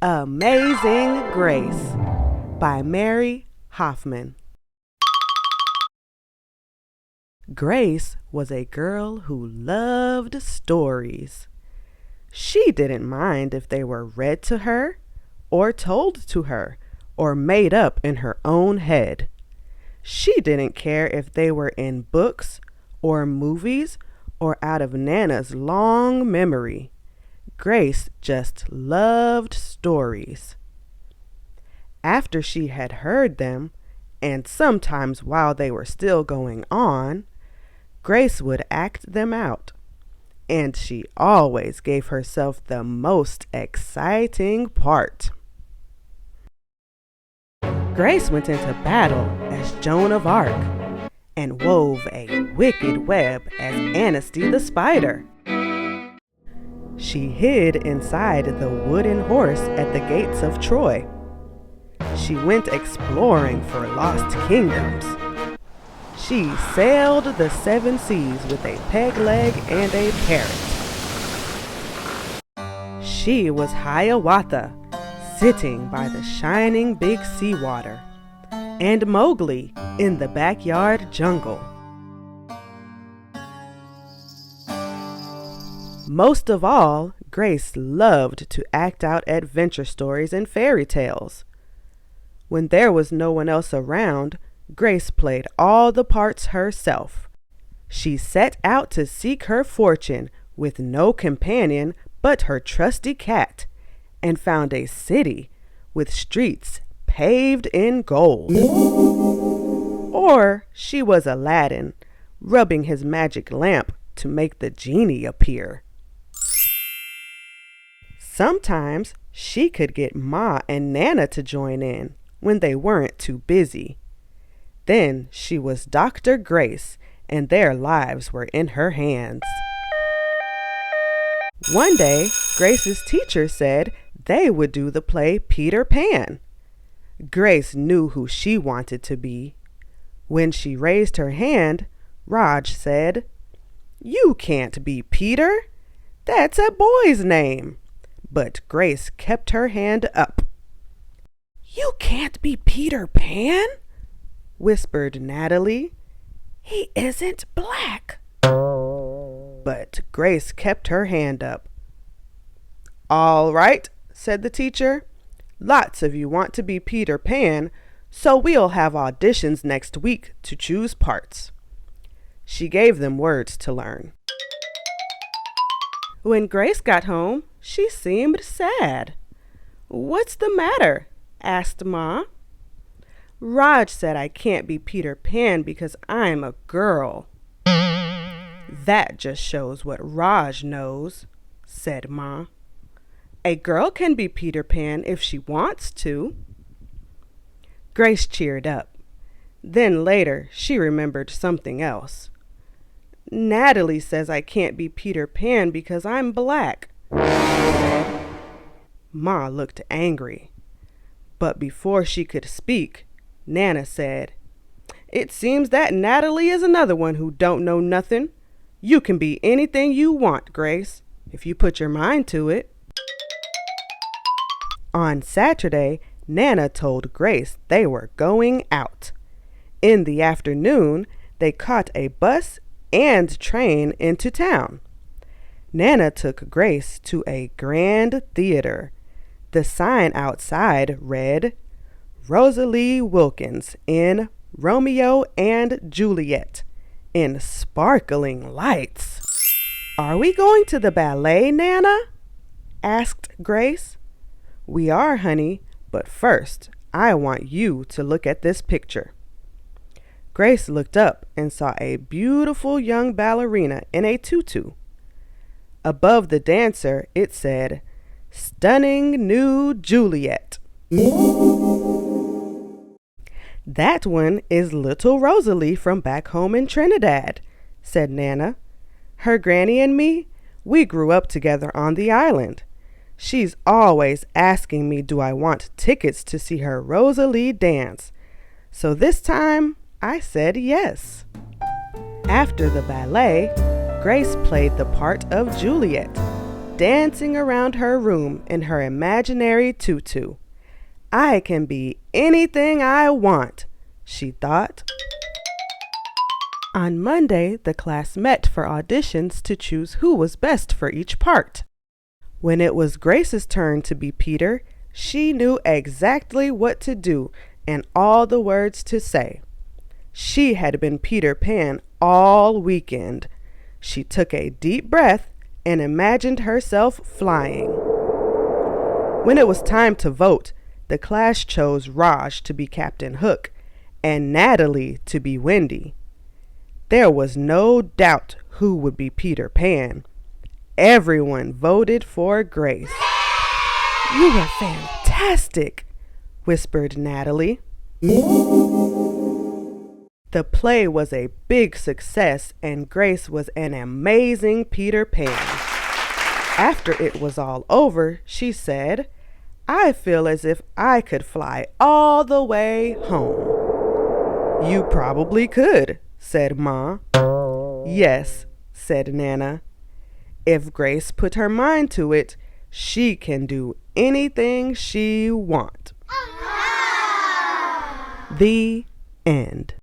Amazing Grace by Mary Hoffman. Grace was a girl who loved stories. She didn't mind if they were read to her, or told to her, or made up in her own head. She didn't care if they were in books, or movies, or out of Nana's long memory. Grace just loved stories. After she had heard them, and sometimes while they were still going on, Grace would act them out, and she always gave herself the most exciting part. Grace went into battle as Joan of Arc and wove a wicked web as Anasty the spider. She hid inside the wooden horse at the gates of Troy. She went exploring for lost kingdoms. She sailed the 7 seas with a peg leg and a parrot. She was Hiawatha, sitting by the shining big seawater, and Mowgli in the backyard jungle. Most of all, Grace loved to act out adventure stories and fairy tales. When there was no one else around, Grace played all the parts herself. She set out to seek her fortune with no companion but her trusty cat, and found a city with streets paved in gold. Or she was Aladdin, rubbing his magic lamp to make the genie appear. Sometimes she could get Ma and Nana to join in when they weren't too busy. Then she was Dr. Grace, and their lives were in her hands. One day, Grace's teacher said they would do the play Peter Pan. Grace knew who she wanted to be. When she raised her hand, Raj said, "You can't be Peter. That's a boy's name." But Grace kept her hand up. "You can't be Peter Pan," whispered Natalie. "He isn't black." But Grace kept her hand up. "All right," said the teacher. "Lots of you want to be Peter Pan, so we'll have auditions next week to choose parts." She gave them words to learn. When Grace got home, she seemed sad. "What's the matter?" asked Ma. "Raj said I can't be Peter Pan because I'm a girl." "That just shows what Raj knows," said Ma. "A girl can be Peter Pan if she wants to." Grace cheered up. Then later she remembered something else. "Natalie says I can't be Peter Pan because I'm black." Ma looked angry. But before she could speak, Nana said, "It seems that Natalie is another one who don't know nothing. You can be anything you want, Grace, if you put your mind to it." On Saturday, Nana told Grace they were going out. In the afternoon, they caught a bus and train into town. Nana took Grace to a grand theater. The sign outside read, "Rosalie Wilkins in Romeo and Juliet," in sparkling lights. "Are we going to the ballet, Nana?" asked Grace. "We are, honey, but first I want you to look at this picture." Grace looked up and saw a beautiful young ballerina in a tutu. Above the dancer, it said, "Stunning new Juliet." "That one is little Rosalie from back home in Trinidad," said Nana. "Her granny and me, we grew up together on the island. She's always asking me do I want tickets to see her Rosalie dance. So this time, I said yes." After the ballet, Grace played the part of Juliet, dancing around her room in her imaginary tutu. I can be anything I want, she thought. On Monday, the class met for auditions to choose who was best for each part. When it was Grace's turn to be Peter, she knew exactly what to do and all the words to say. She had been Peter Pan all weekend. She took a deep breath and imagined herself flying. When it was time to vote, the class chose Raj to be Captain Hook and Natalie to be Wendy. There was no doubt who would be Peter Pan. Everyone voted for Grace. "You were fantastic," whispered Natalie. The play was a big success and Grace was an amazing Peter Pan. After it was all over, she said, "I feel as if I could fly all the way home." "You probably could," said Ma. "Yes," said Nana. "If Grace put her mind to it, she can do anything she wants." The end.